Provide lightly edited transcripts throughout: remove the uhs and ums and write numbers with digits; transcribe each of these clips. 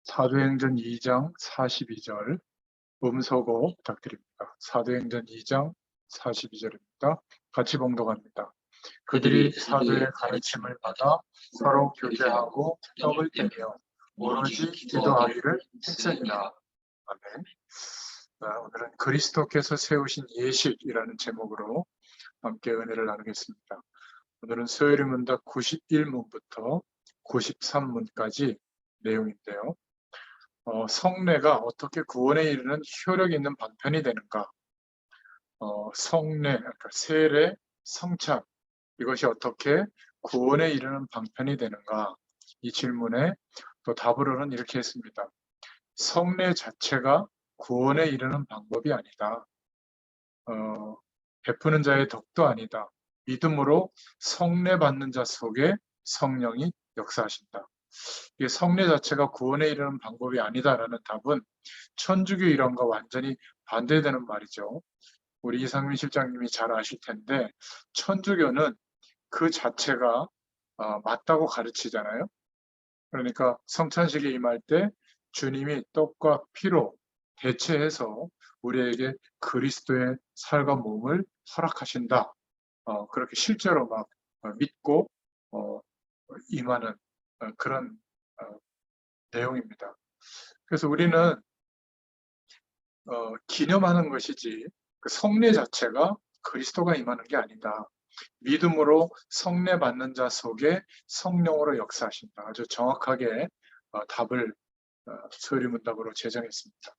사도행전 2장 42절 음소거 부탁드립니다. 사도행전 2장 42절입니다. 같이 봉독합니다. 그들이 사도의 가르침을 받아 서로 교제하고 떡을 떼며 오로지 기도하기를 힘쓰니라. 아멘. 오늘은 그리스도께서 세우신 예식이라는 제목으로 함께 은혜를 나누겠습니다. 오늘은 소요리 문답 91문부터 93문까지 내용인데요. 성례가 어떻게 구원에 이르는 효력 있는 방편이 되는가? 성례, 그러니까 세례, 성찬, 이것이 어떻게 구원에 이르는 방편이 되는가? 이 질문에 또 답으로는 이렇게 했습니다. 성례 자체가 구원에 이르는 방법이 아니다. 베푸는 자의 덕도 아니다. 믿음으로 성례 받는 자 속에 성령이 역사하신다. 이게 성례 자체가 구원에 이르는 방법이 아니다라는 답은 천주교 이론과 완전히 반대되는 말이죠. 우리 이상민 실장님이 잘 아실 텐데 천주교는 그 자체가 맞다고 가르치잖아요. 그러니까 성찬식에 임할 때 주님이 떡과 피로 대체해서 우리에게 그리스도의 살과 몸을 허락하신다. 그렇게 실제로 막 믿고 임하는 그런 내용입니다. 그래서 우리는 기념하는 것이지 그 성례 자체가 그리스도가 임하는 게 아니다. 믿음으로 성례 받는 자 속에 성령으로 역사하신다. 아주 정확하게 답을 소요리문답으로 제정했습니다.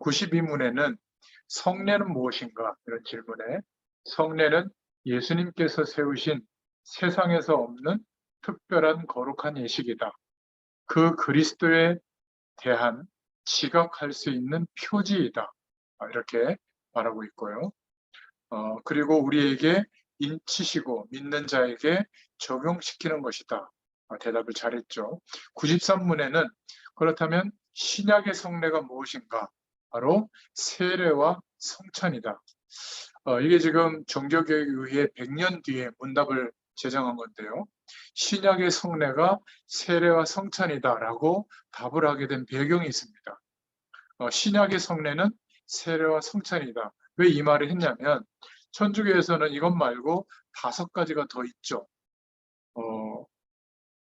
92문에는 성례는 무엇인가? 이런 질문에 성례는 예수님께서 세우신 세상에서 없는 특별한 거룩한 예식이다. 그 그리스도에 대한 지각할 수 있는 표지이다. 이렇게 말하고 있고요. 그리고 우리에게 인치시고 믿는 자에게 적용시키는 것이다. 대답을 잘했죠. 93문에는 그렇다면 신약의 성례가 무엇인가? 바로 세례와 성찬이다. 이게 지금 종교개혁 이후에 100년 뒤에 문답을 제정한 건데요. 신약의 성례가 세례와 성찬이다라고 답을 하게 된 배경이 있습니다. 신약의 성례는 세례와 성찬이다. 왜 이 말을 했냐면 천주교에서는 이것 말고 5가지가 더 있죠.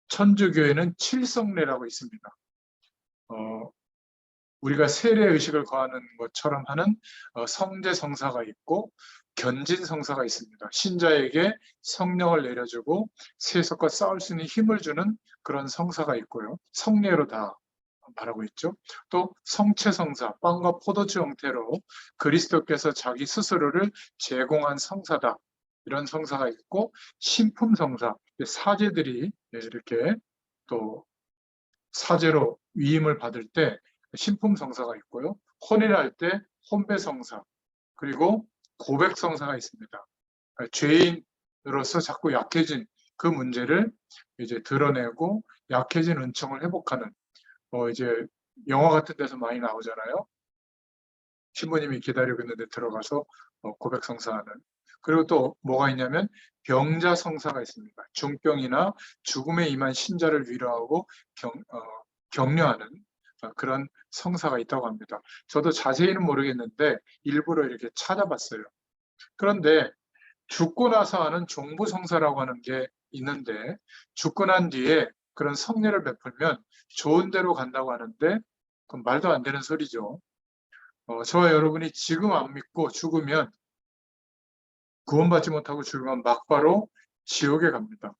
천주교에는 7성례라고 있습니다. 우리가 세례 의식을 거하는 것처럼 하는 성제 성사가 있고 견진 성사가 있습니다. 신자에게 성령을 내려주고 세속과 싸울 수 있는 힘을 주는 그런 성사가 있고요. 성례로 다 말하고 있죠. 또 성체 성사, 빵과 포도주 형태로 그리스도께서 자기 스스로를 제공한 성사다. 이런 성사가 있고 신품 성사, 사제들이 이렇게 또 사제로 위임을 받을 때 신품 성사가 있고요. 혼인할 때 혼배 성사, 그리고 고백 성사가 있습니다. 죄인으로서 자꾸 약해진 그 문제를 이제 드러내고 약해진 은총을 회복하는 이제 영화 같은 데서 많이 나오잖아요. 신부님이 기다리고 있는데 들어가서 고백 성사하는. 그리고 또 뭐가 있냐면 병자 성사가 있습니다. 중병이나 죽음에 임한 신자를 위로하고 격려하는 그런 성사가 있다고 합니다. 저도 자세히는 모르겠는데 일부러 이렇게 찾아봤어요. 그런데 죽고 나서 하는 종부 성사라고 하는 게 있는데 죽고 난 뒤에 그런 성례를 베풀면 좋은 데로 간다고 하는데 그건 말도 안 되는 소리죠. 저와 여러분이 지금 안 믿고 죽으면 구원받지 못하고 죽으면 막바로 지옥에 갑니다.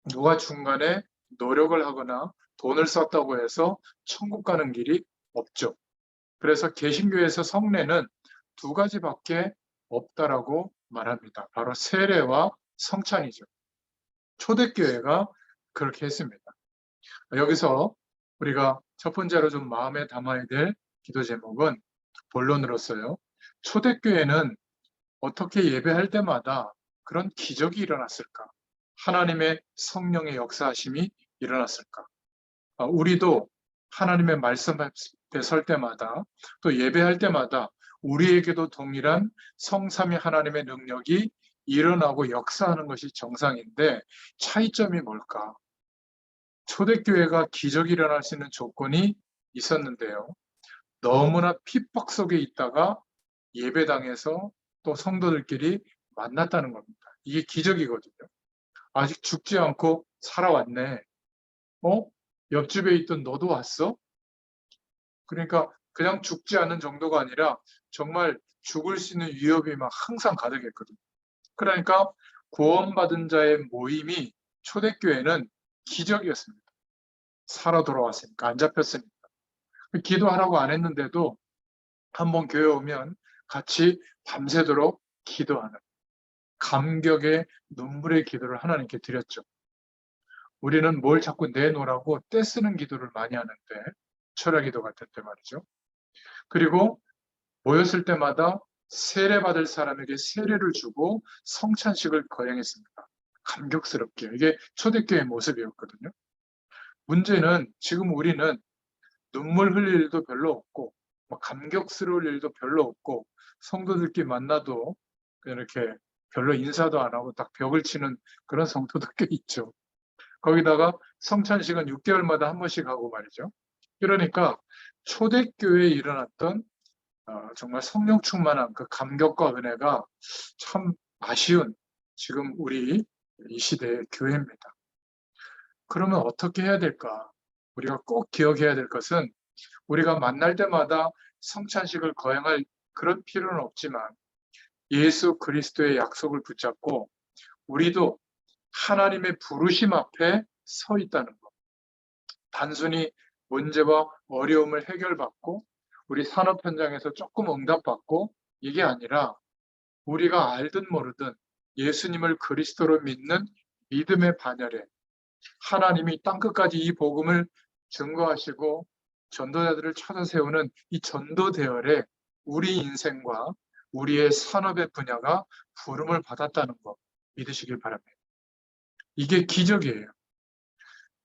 누가 중간에 노력을 하거나 돈을 썼다고 해서 천국 가는 길이 없죠. 그래서 개신교에서 성례는 2가지밖에 없다라고 말합니다. 바로 세례와 성찬이죠. 초대교회가 그렇게 했습니다. 여기서 우리가 첫 번째로 좀 마음에 담아야 될 기도 제목은 본론으로서요. 초대교회는 어떻게 예배할 때마다 그런 기적이 일어났을까? 하나님의 성령의 역사하심이 일어났을까? 우리도 하나님의 말씀 앞에 설 때마다 또 예배할 때마다 우리에게도 동일한 성삼위 하나님의 능력이 일어나고 역사하는 것이 정상인데 차이점이 뭘까? 초대교회가 기적이 일어날 수 있는 조건이 있었는데요. 너무나 핍박 속에 있다가 예배당에서 또 성도들끼리 만났다는 겁니다. 이게 기적이거든요. 아직 죽지 않고 살아왔네. 옆집에 있던 너도 왔어? 그러니까 그냥 죽지 않는 정도가 아니라 정말 죽을 수 있는 위협이 막 항상 가득했거든요. 그러니까 구원받은 자의 모임이 초대교회는 기적이었습니다. 살아 돌아왔으니까, 안 잡혔으니까. 기도하라고 안 했는데도 한번 교회 오면 같이 밤새도록 기도하는 감격의 눈물의 기도를 하나님께 드렸죠. 우리는 뭘 자꾸 내놓으라고 떼쓰는 기도를 많이 하는데, 철야 기도 같은 때 말이죠. 그리고 모였을 때마다 세례받을 사람에게 세례를 주고 성찬식을 거행했습니다. 감격스럽게. 이게 초대교회의 모습이었거든요. 문제는 지금 우리는 눈물 흘릴 일도 별로 없고 감격스러울 일도 별로 없고 성도들끼리 만나도 이렇게 별로 인사도 안 하고 딱 벽을 치는 그런 성도도 꽤 있죠. 거기다가 성찬식은 6개월마다 한 번씩 하고 말이죠. 그러니까 초대교회에 일어났던 정말 성령 충만한 그 감격과 은혜가 참 아쉬운 지금 우리 이 시대의 교회입니다. 그러면 어떻게 해야 될까? 우리가 꼭 기억해야 될 것은 우리가 만날 때마다 성찬식을 거행할 그런 필요는 없지만 예수 그리스도의 약속을 붙잡고 우리도 하나님의 부르심 앞에 서 있다는 것. 단순히 문제와 어려움을 해결받고 우리 산업 현장에서 조금 응답받고 이게 아니라 우리가 알든 모르든 예수님을 그리스도로 믿는 믿음의 반열에 하나님이 땅끝까지 이 복음을 증거하시고 전도자들을 찾아 세우는 이 전도 대열에 우리 인생과 우리의 산업의 분야가 부름을 받았다는 것 믿으시길 바랍니다. 이게 기적이에요.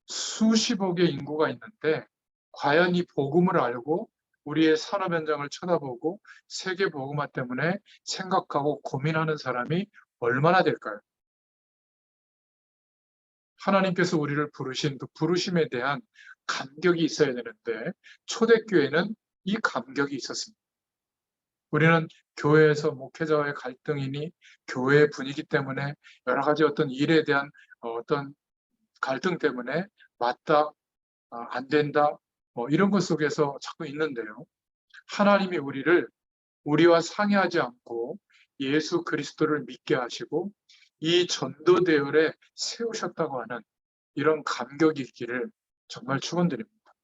수십억의 인구가 있는데 과연 이 복음을 알고 우리의 산업 현장을 쳐다보고 세계 복음화 때문에 생각하고 고민하는 사람이 얼마나 될까요? 하나님께서 우리를 부르신 그 부르심에 대한 감격이 있어야 되는데 초대교회는 이 감격이 있었습니다. 우리는 교회에서 목회자와의 갈등이니 교회의 분위기 때문에 여러 가지 어떤 일에 대한 어떤 갈등 때문에 맞다, 안 된다, 이런 것 속에서 자꾸 있는데요. 하나님이 우리와 상의하지 않고 예수 그리스도를 믿게 하시고 이 전도 대열에 세우셨다고 하는 이런 감격이 있기를 정말 축원드립니다.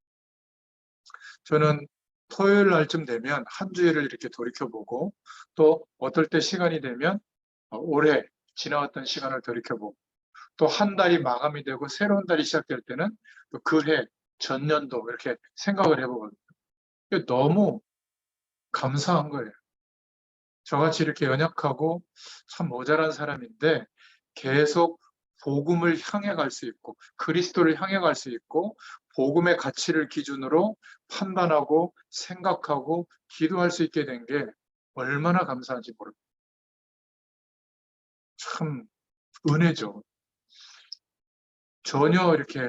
저는 토요일 날쯤 되면 한 주일을 이렇게 돌이켜보고 또 어떨 때 시간이 되면 올해 지나왔던 시간을 돌이켜보고 또 한 달이 마감이 되고 새로운 달이 시작될 때는 또 그 해, 전년도 이렇게 생각을 해보거든요. 너무 감사한 거예요. 저같이 이렇게 연약하고 참 모자란 사람인데 계속 복음을 향해 갈 수 있고 그리스도를 향해 갈 수 있고 복음의 가치를 기준으로 판단하고 생각하고 기도할 수 있게 된 게 얼마나 감사한지 모릅니다. 참 은혜죠. 전혀 이렇게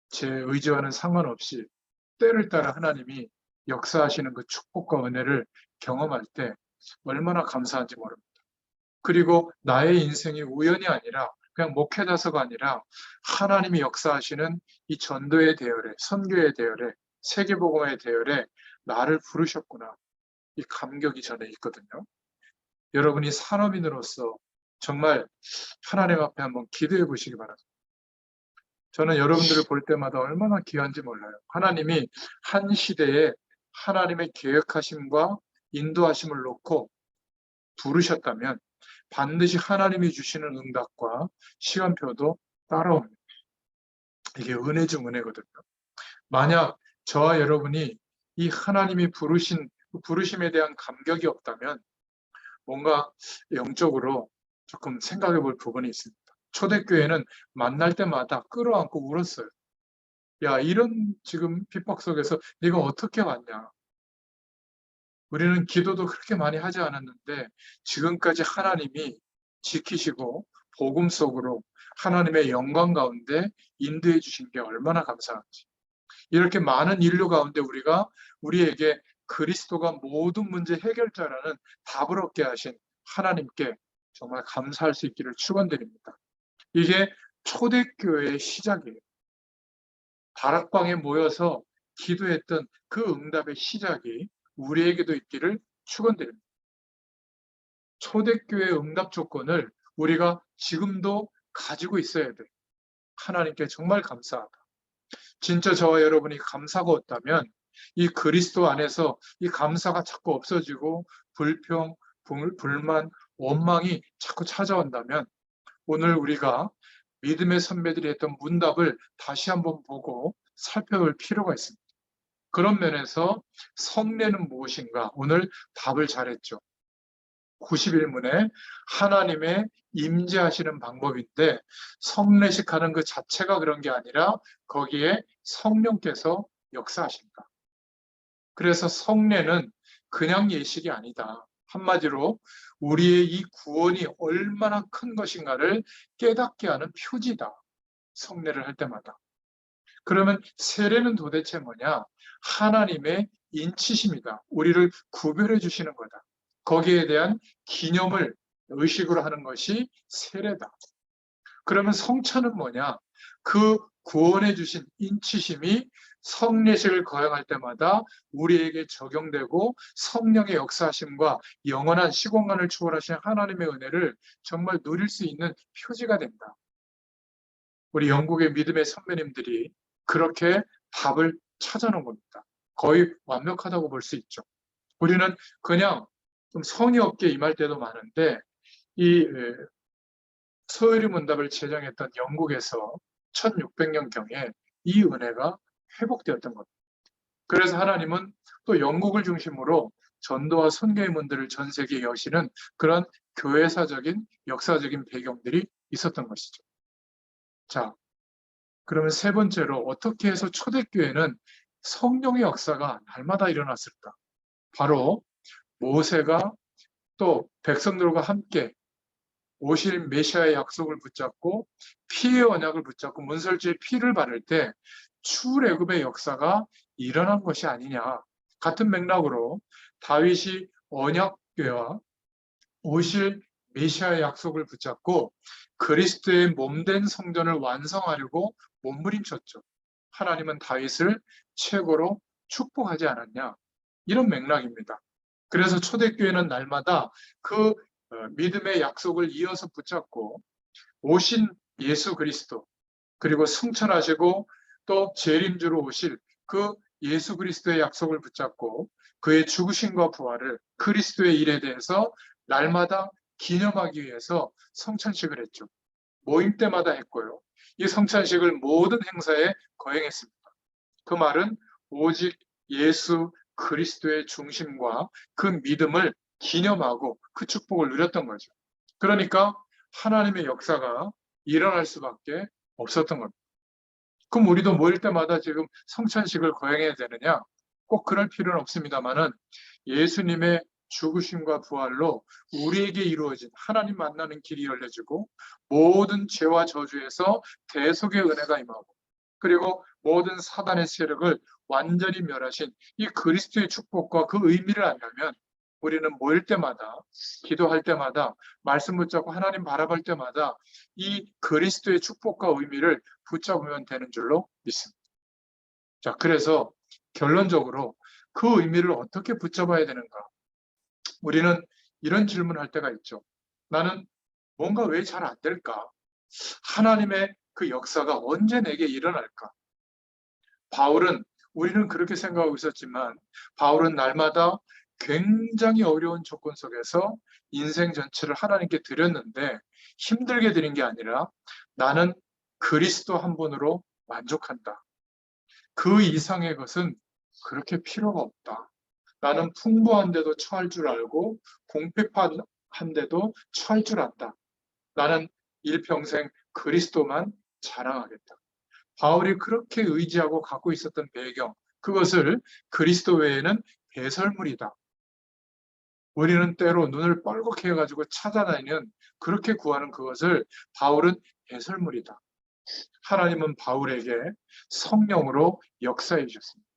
제 의지와는 상관없이 때를 따라 하나님이 역사하시는 그 축복과 은혜를 경험할 때 얼마나 감사한지 모릅니다. 그리고 나의 인생이 우연이 아니라 그냥 목회자서가 아니라 하나님이 역사하시는 이 전도의 대열에, 선교의 대열에, 세계복음의 대열에 나를 부르셨구나. 이 감격이 전에 있거든요. 여러분이 산업인으로서 정말 하나님 앞에 한번 기도해 보시기 바랍니다. 저는 여러분들을 볼 때마다 얼마나 귀한지 몰라요. 하나님이 한 시대에 하나님의 계획하심과 인도하심을 놓고 부르셨다면 반드시 하나님이 주시는 응답과 시간표도 따라옵니다. 이게 은혜 중 은혜거든요. 만약 저와 여러분이 이 하나님이 부르심에 대한 감격이 없다면 뭔가 영적으로 조금 생각해 볼 부분이 있습니다. 초대교회는 만날 때마다 끌어안고 울었어요. 야, 이런 지금 핍박 속에서 네가 어떻게 왔냐? 우리는 기도도 그렇게 많이 하지 않았는데 지금까지 하나님이 지키시고 복음 속으로 하나님의 영광 가운데 인도해 주신 게 얼마나 감사한지. 이렇게 많은 인류 가운데 우리에게 그리스도가 모든 문제 해결자라는 답을 얻게 하신 하나님께 정말 감사할 수 있기를 축원드립니다. 이게 초대교회의 시작이에요. 다락방에 모여서 기도했던 그 응답의 시작이 우리에게도 있기를 축원드립니다. 초대교회 응답 조건을 우리가 지금도 가지고 있어야 돼. 하나님께 정말 감사하다. 진짜 저와 여러분이 감사가 없다면 이 그리스도 안에서 이 감사가 자꾸 없어지고 불평, 불만, 원망이 자꾸 찾아온다면 오늘 우리가 믿음의 선배들이 했던 문답을 다시 한번 보고 살펴볼 필요가 있습니다. 그런 면에서 성례는 무엇인가? 오늘 답을 잘했죠. 91문에 하나님의 임재하시는 방법인데 성례식 하는 그 자체가 그런 게 아니라 거기에 성령께서 역사하신다. 그래서 성례는 그냥 예식이 아니다. 한마디로 우리의 이 구원이 얼마나 큰 것인가를 깨닫게 하는 표지다. 성례를 할 때마다. 그러면 세례는 도대체 뭐냐? 하나님의 인치심이다. 우리를 구별해 주시는 거다. 거기에 대한 기념을 의식으로 하는 것이 세례다. 그러면 성찬은 뭐냐? 그 구원해 주신 인치심이 성례식을 거행할 때마다 우리에게 적용되고 성령의 역사하심과 영원한 시공간을 초월하신 하나님의 은혜를 정말 누릴 수 있는 표지가 된다. 우리 영국의 믿음의 선배님들이 그렇게 답을 찾아놓은 겁니다. 거의 완벽하다고 볼 수 있죠. 우리는 그냥 좀 성의 없게 임할 때도 많은데 이 서의리 문답을 제정했던 영국에서 1600년경에 이 은혜가 회복되었던 겁니다. 그래서 하나님은 또 영국을 중심으로 전도와 선교의 문들을 전 세계에 여시는 그런 교회사적인 역사적인 배경들이 있었던 것이죠. 자, 그러면 세 번째로 어떻게 해서 초대교회는 성령의 역사가 날마다 일어났을까? 바로 모세가 또 백성들과 함께 오실 메시아의 약속을 붙잡고 피의 언약을 붙잡고 문설주의 피를 바를 때 출애굽의 역사가 일어난 것이 아니냐. 같은 맥락으로 다윗이 언약궤와 오실 메시아의 약속을 붙잡고 그리스도의 몸된 성전을 완성하려고 몸부림쳤죠. 하나님은 다윗을 최고로 축복하지 않았냐. 이런 맥락입니다. 그래서 초대교회는 날마다 그 믿음의 약속을 이어서 붙잡고 오신 예수 그리스도 그리고 승천하시고 또 재림주로 오실 그 예수 그리스도의 약속을 붙잡고 그의 죽으심과 부활을 그리스도의 일에 대해서 날마다 기념하기 위해서 성찬식을 했죠. 모임 때마다 했고요. 이 성찬식을 모든 행사에 거행했습니다. 그 말은 오직 예수 그리스도의 중심과 그 믿음을 기념하고 그 축복을 누렸던 거죠. 그러니까 하나님의 역사가 일어날 수밖에 없었던 겁니다. 그럼 우리도 모일 때마다 지금 성찬식을 거행해야 되느냐? 꼭 그럴 필요는 없습니다만은 예수님의 죽으심과 부활로 우리에게 이루어진 하나님 만나는 길이 열려지고 모든 죄와 저주에서 대속의 은혜가 임하고 그리고 모든 사단의 세력을 완전히 멸하신 이 그리스도의 축복과 그 의미를 알려면 우리는 모일 때마다 기도할 때마다 말씀 붙잡고 하나님 바라볼 때마다 이 그리스도의 축복과 의미를 붙잡으면 되는 줄로 믿습니다. 자, 그래서 결론적으로 그 의미를 어떻게 붙잡아야 되는가? 우리는 이런 질문을 할 때가 있죠. 나는 뭔가 왜 잘 안 될까? 하나님의 그 역사가 언제 내게 일어날까? 우리는 그렇게 생각하고 있었지만 바울은 날마다 굉장히 어려운 조건 속에서 인생 전체를 하나님께 드렸는데 힘들게 드린 게 아니라 나는 그리스도 한 분으로 만족한다. 그 이상의 것은 그렇게 필요가 없다. 나는 풍부한데도 처할 줄 알고 공평한데도 처할 줄 안다. 나는 일평생 그리스도만 자랑하겠다. 바울이 그렇게 의지하고 갖고 있었던 배경, 그것을 그리스도 외에는 배설물이다. 우리는 때로 눈을 뻘겋게 해가지고 찾아다니는 그렇게 구하는 그것을 바울은 해설물이다. 하나님은 바울에게 성령으로 역사해 주셨습니다.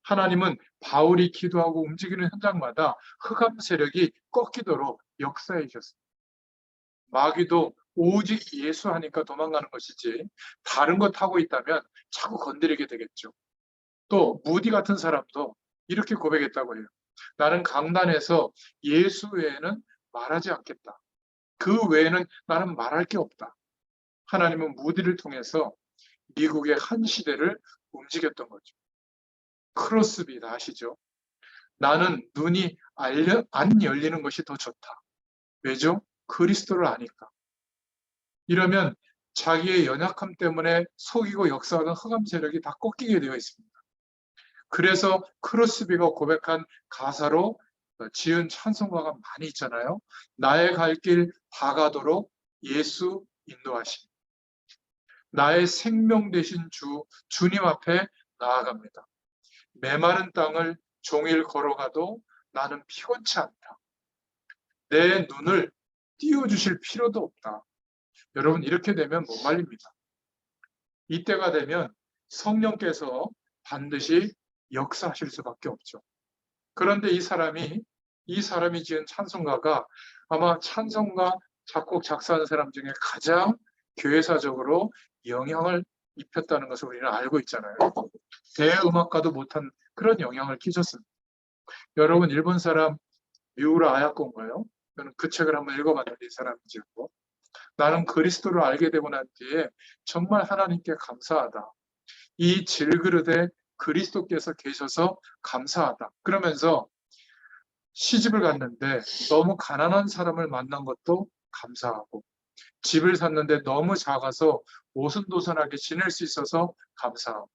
하나님은 바울이 기도하고 움직이는 현장마다 흑암 세력이 꺾이도록 역사해 주셨습니다. 마귀도 오직 예수 하니까 도망가는 것이지 다른 것 하고 있다면 자꾸 건드리게 되겠죠. 또 무디 같은 사람도 이렇게 고백했다고 해요. 나는 강단에서 예수 외에는 말하지 않겠다. 그 외에는 나는 말할 게 없다. 하나님은 무디를 통해서 미국의 한 시대를 움직였던 거죠. 크로스비 다 아시죠? 나는 눈이 안 열리는 것이 더 좋다. 왜죠? 그리스도를 아니까. 이러면 자기의 연약함 때문에 속이고 역사하던 흑암 세력이 다 꺾이게 되어 있습니다. 그래서 크로스비가 고백한 가사로 지은 찬송가가 많이 있잖아요. 나의 갈 길 다 가도록 예수 인도하심. 나의 생명 되신 주님 앞에 나아갑니다. 메마른 땅을 종일 걸어가도 나는 피곤치 않다. 내 눈을 띄워주실 필요도 없다. 여러분, 이렇게 되면 못 말립니다. 이때가 되면 성령께서 반드시 역사하실 수밖에 없죠. 그런데 이 사람이 지은 찬송가가 아마 찬송가 작곡 작사하는 사람 중에 가장 교회사적으로 영향을 입혔다는 것을 우리는 알고 있잖아요. 대음악가도 못한 그런 영향을 끼쳤습니다. 여러분, 일본 사람 미우라 아야코인가요? 저는 그 책을 한번 읽어봤는데 이 사람이죠. 나는 그리스도를 알게 되고 난 뒤에 정말 하나님께 감사하다. 이 질그릇에 그리스도께서 계셔서 감사하다. 그러면서 시집을 갔는데 너무 가난한 사람을 만난 것도 감사하고, 집을 샀는데 너무 작아서 오순도순하게 지낼 수 있어서 감사하고.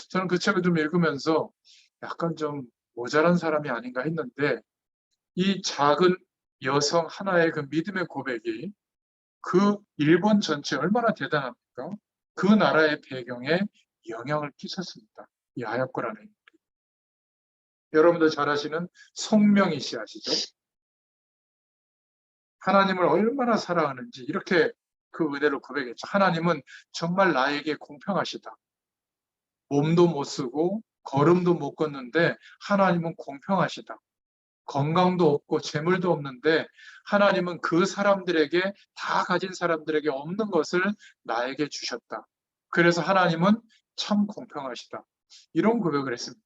저는 그 책을 좀 읽으면서 약간 좀 모자란 사람이 아닌가 했는데, 이 작은 여성 하나의 그 믿음의 고백이 그 일본 전체에 얼마나 대단합니까? 그 나라의 배경에 영향을 끼쳤습니다. 이 아야코라는 인물이. 여러분들 잘 아시는 송명희 씨 아시죠? 하나님을 얼마나 사랑하는지 이렇게 그 은혜를 고백했죠. 하나님은 정말 나에게 공평하시다. 몸도 못 쓰고 걸음도 못 걷는데 하나님은 공평하시다. 건강도 없고 재물도 없는데 하나님은 그 사람들에게, 다 가진 사람들에게 없는 것을 나에게 주셨다. 그래서 하나님은 참 공평하시다. 이런 고백을 했습니다.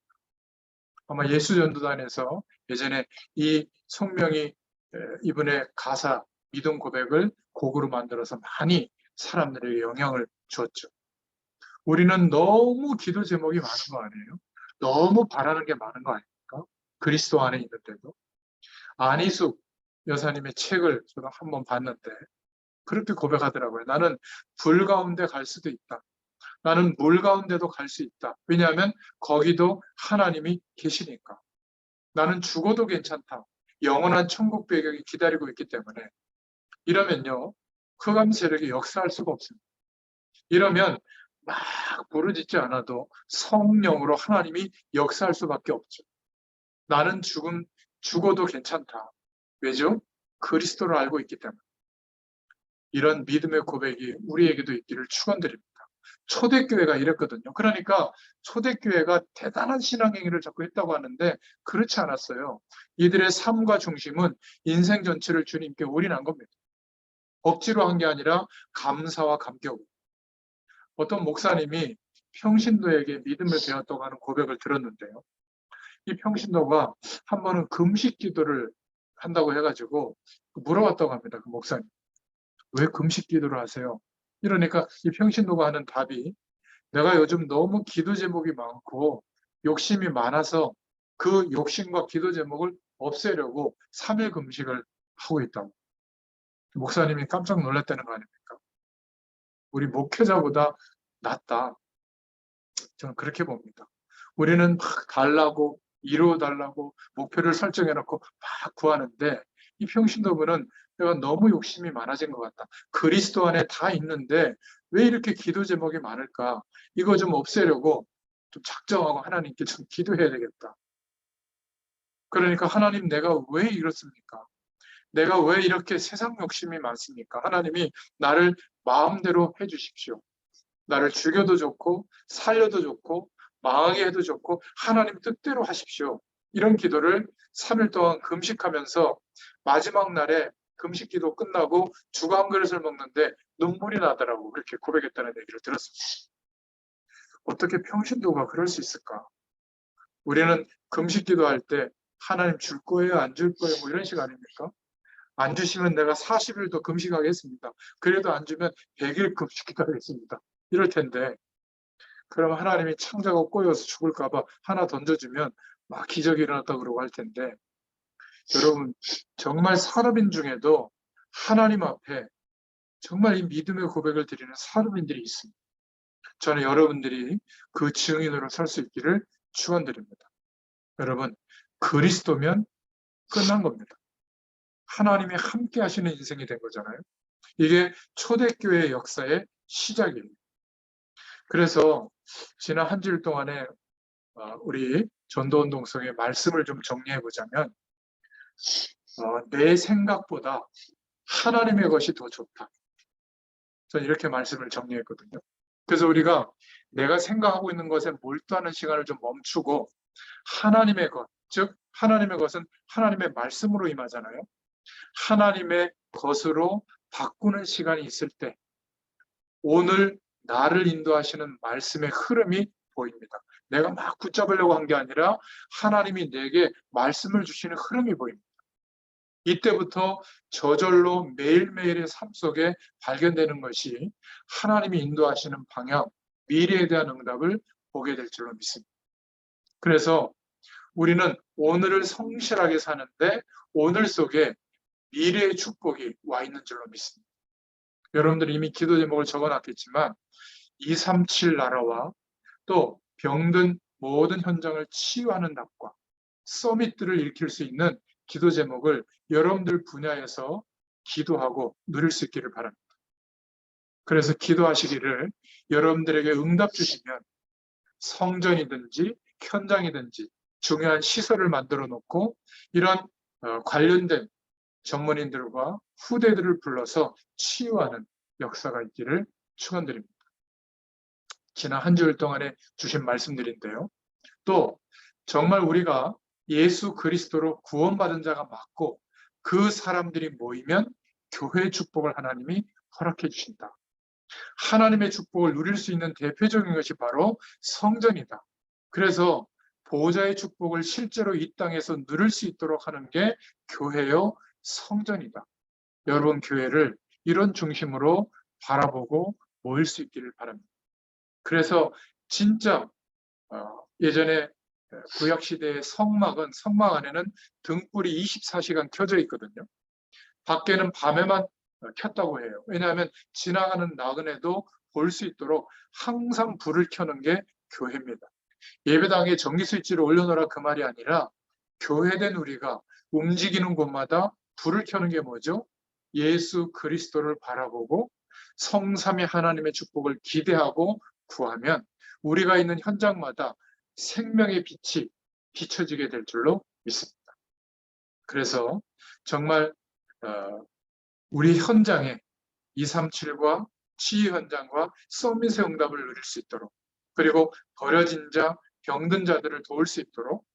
아마 예수전도단에서 예전에 이 송명이 이분의 가사, 믿음 고백을 곡으로 만들어서 많이 사람들에게 영향을 줬죠. 우리는 너무 기도 제목이 많은 거 아니에요? 너무 바라는 게 많은 거 아닙니까? 그리스도 안에 있는데도. 안희숙 여사님의 책을 저도 한번 봤는데 그렇게 고백하더라고요. 나는 불 가운데 갈 수도 있다. 나는 물 가운데도 갈 수 있다. 왜냐하면 거기도 하나님이 계시니까. 나는 죽어도 괜찮다. 영원한 천국 배경이 기다리고 있기 때문에. 이러면요, 흑암 세력이 역사할 수가 없습니다. 이러면 막 부르짖지 않아도 성령으로 하나님이 역사할 수밖에 없죠. 나는 죽어도 괜찮다. 왜죠? 그리스도를 알고 있기 때문에. 이런 믿음의 고백이 우리에게도 있기를 축원드립니다. 초대교회가 이랬거든요. 그러니까 초대교회가 대단한 신앙행위를 자꾸 했다고 하는데 그렇지 않았어요. 이들의 삶과 중심은 인생 전체를 주님께 올인한 겁니다. 억지로 한 게 아니라 감사와 감격. 어떤 목사님이 평신도에게 믿음을 배웠다고 하는 고백을 들었는데요. 이 평신도가 한 번은 금식 기도를 한다고 해가지고 물어봤다고 합니다. 그 목사님. 왜 금식 기도를 하세요? 이러니까 이 평신도가 하는 답이, 내가 요즘 너무 기도 제목이 많고 욕심이 많아서 그 욕심과 기도 제목을 없애려고 3일 금식을 하고 있다고. 목사님이 깜짝 놀랐다는 거 아닙니까? 우리 목회자보다 낫다. 저는 그렇게 봅니다. 우리는 막 달라고, 이루어달라고 목표를 설정해놓고 막 구하는데 이 평신도분은 내가 너무 욕심이 많아진 것 같다. 그리스도 안에 다 있는데 왜 이렇게 기도 제목이 많을까? 이거 좀 없애려고 좀 작정하고 하나님께 좀 기도해야 되겠다. 그러니까 하나님, 내가 왜 이렇습니까? 내가 왜 이렇게 세상 욕심이 많습니까? 하나님이 나를 마음대로 해주십시오. 나를 죽여도 좋고 살려도 좋고 망하게 해도 좋고 하나님 뜻대로 하십시오. 이런 기도를 3일 동안 금식하면서 마지막 날에 금식 기도 끝나고 죽어 한 그릇을 먹는데 눈물이 나더라고. 그렇게 고백했다는 얘기를 들었습니다. 어떻게 평신도가 그럴 수 있을까? 우리는 금식 기도할 때 하나님 줄 거예요? 안 줄 거예요? 뭐 이런 식 아닙니까? 안 주시면 내가 40일도 금식하겠습니다. 그래도 안 주면 100일 금식 기도하겠습니다. 이럴 텐데 그럼 하나님이 창자가 꼬여서 죽을까 봐 하나 던져주면 막 기적이 일어났다 그러고 할 텐데 여러분 정말 산업인 중에도 하나님 앞에 정말 이 믿음의 고백을 드리는 산업인들이 있습니다. 저는 여러분들이 그 증인으로 설 수 있기를 축원드립니다. 여러분 그리스도면 끝난 겁니다. 하나님이 함께 하시는 인생이 된 거잖아요. 이게 초대교회의 역사의 시작이에요. 그래서 지난 한 주일 동안에 우리 전도운동성의 말씀을 좀 정리해 보자면 내 생각보다 하나님의 것이 더 좋다. 저는 이렇게 말씀을 정리했거든요. 그래서 우리가 내가 생각하고 있는 것에 몰두하는 시간을 좀 멈추고 하나님의 것, 즉 하나님의 것은 하나님의 말씀으로 임하잖아요. 하나님의 것으로 바꾸는 시간이 있을 때 오늘 나를 인도하시는 말씀의 흐름이 보입니다. 내가 막 붙잡으려고 한 게 아니라 하나님이 내게 말씀을 주시는 흐름이 보입니다. 이때부터 저절로 매일매일의 삶 속에 발견되는 것이 하나님이 인도하시는 방향, 미래에 대한 응답을 보게 될 줄로 믿습니다. 그래서 우리는 오늘을 성실하게 사는데 오늘 속에 미래의 축복이 와 있는 줄로 믿습니다. 여러분들이 이미 기도 제목을 적어놨겠지만 237 나라와 또 병든 모든 현장을 치유하는 답과 서밋들을 일으킬 수 있는 기도 제목을 여러분들 분야에서 기도하고 누릴 수 있기를 바랍니다. 그래서 기도하시기를 여러분들에게 응답 주시면 성전이든지 현장이든지 중요한 시설을 만들어 놓고 이런 관련된 전문인들과 후대들을 불러서 치유하는 역사가 있기를 축원드립니다. 지난 한 주일 동안에 주신 말씀들인데요. 또 정말 우리가 예수 그리스도로 구원받은 자가 맞고 그 사람들이 모이면 교회의 축복을 하나님이 허락해 주신다. 하나님의 축복을 누릴 수 있는 대표적인 것이 바로 성전이다. 그래서 보호자의 축복을 실제로 이 땅에서 누릴 수 있도록 하는 게 교회요 성전이다. 여러분 교회를 이런 중심으로 바라보고 모일 수 있기를 바랍니다. 그래서 진짜 예전에 구약시대의 성막 안에는 등불이 24시간 켜져 있거든요. 밖에는 밤에만 켰다고 해요. 왜냐하면 지나가는 나그네도 볼 수 있도록 항상 불을 켜는 게 교회입니다. 예배당에 전기 스위치를 올려놓으라 그 말이 아니라 교회된 우리가 움직이는 곳마다 불을 켜는 게 뭐죠? 예수 그리스도를 바라보고 성삼위 하나님의 축복을 기대하고 구하면 우리가 있는 현장마다 생명의 빛이 비춰지게 될 줄로 믿습니다. 그래서 정말 우리 현장에 237과 치유 현장과 서밋의 응답을 누릴 수 있도록 그리고 버려진 자, 병든 자들을 도울 수 있도록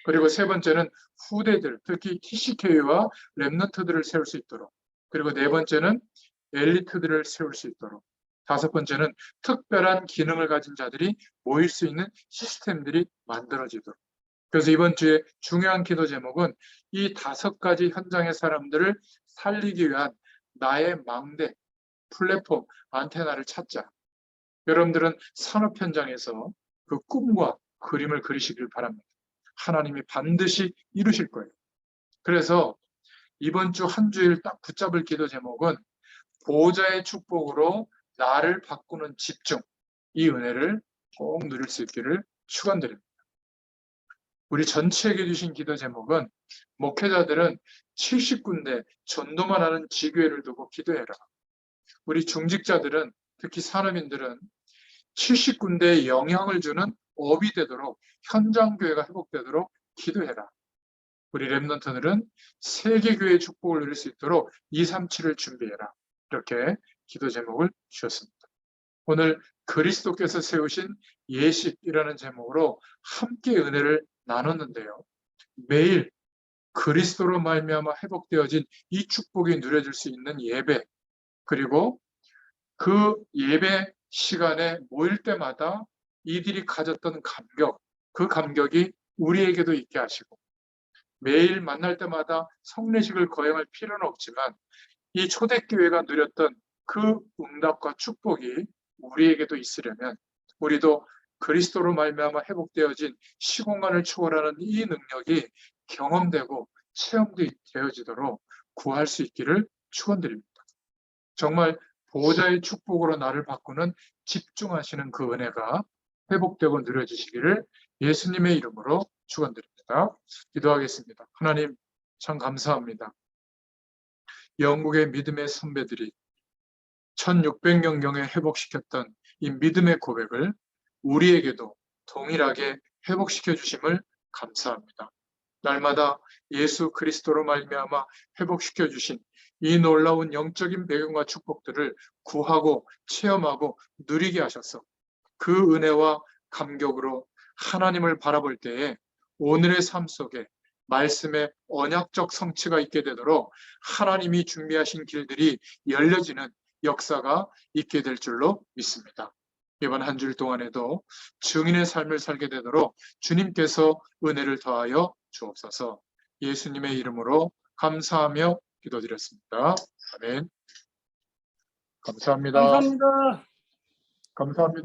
그리고 세 번째는 후대들, 특히 TCK와 랩넌트들을 세울 수 있도록 그리고 네 번째는 엘리트들을 세울 수 있도록 다섯 번째는 특별한 기능을 가진 자들이 모일 수 있는 시스템들이 만들어지도록 그래서 이번 주에 중요한 기도 제목은 이 5가지 현장의 사람들을 살리기 위한 나의 망대, 플랫폼, 안테나를 찾자. 여러분들은 산업 현장에서 그 꿈과 그림을 그리시길 바랍니다. 하나님이 반드시 이루실 거예요. 그래서 이번 주 한 주일 딱 붙잡을 기도 제목은 보호자의 축복으로 나를 바꾸는 집중, 이 은혜를 꼭 누릴 수 있기를 축원드립니다. 우리 전체에게 주신 기도 제목은 목회자들은 70군데 전도만 하는 지교회를 두고 기도해라. 우리 중직자들은 특히 산업인들은 70군데에 영향을 주는 업이 되도록 현장교회가 회복되도록 기도해라. 우리 렘넌트들은 세계교회의 축복을 누릴 수 있도록 237을 준비해라. 이렇게 기도 제목을 주셨습니다. 오늘 그리스도께서 세우신 예식이라는 제목으로 함께 은혜를 나눴는데요. 매일 그리스도로 말미암아 회복되어진 이 축복이 누려질 수 있는 예배, 그리고 그 예배 시간에 모일 때마다 이들이 가졌던 감격, 그 감격이 우리에게도 있게 하시고, 매일 만날 때마다 성례식을 거행할 필요는 없지만 이 초대교회가 누렸던 그 응답과 축복이 우리에게도 있으려면 우리도 그리스도로 말미암아 회복되어진 시공간을 초월하는 이 능력이 경험되고 체험되어지도록 구할 수 있기를 축원드립니다. 정말 보호자의 축복으로 나를 바꾸는 집중하시는 그 은혜가 회복되고 누려지시기를 예수님의 이름으로 축원드립니다. 기도하겠습니다. 하나님 참 감사합니다. 영국의 믿음의 선배들이 1600년경에 회복시켰던 이 믿음의 고백을 우리에게도 동일하게 회복시켜 주심을 감사합니다. 날마다 예수 그리스도로 말미암아 회복시켜 주신 이 놀라운 영적인 배경과 축복들을 구하고 체험하고 누리게 하셔서 그 은혜와 감격으로 하나님을 바라볼 때에 오늘의 삶 속에 말씀의 언약적 성취가 있게 되도록 하나님이 준비하신 길들이 열려지는 역사가 있게 될 줄로 믿습니다. 이번 한 주일 동안에도 증인의 삶을 살게 되도록 주님께서 은혜를 더하여 주옵소서. 예수님의 이름으로 감사하며 기도드렸습니다. 아멘. 감사합니다. 감사합니다. 감사합니다.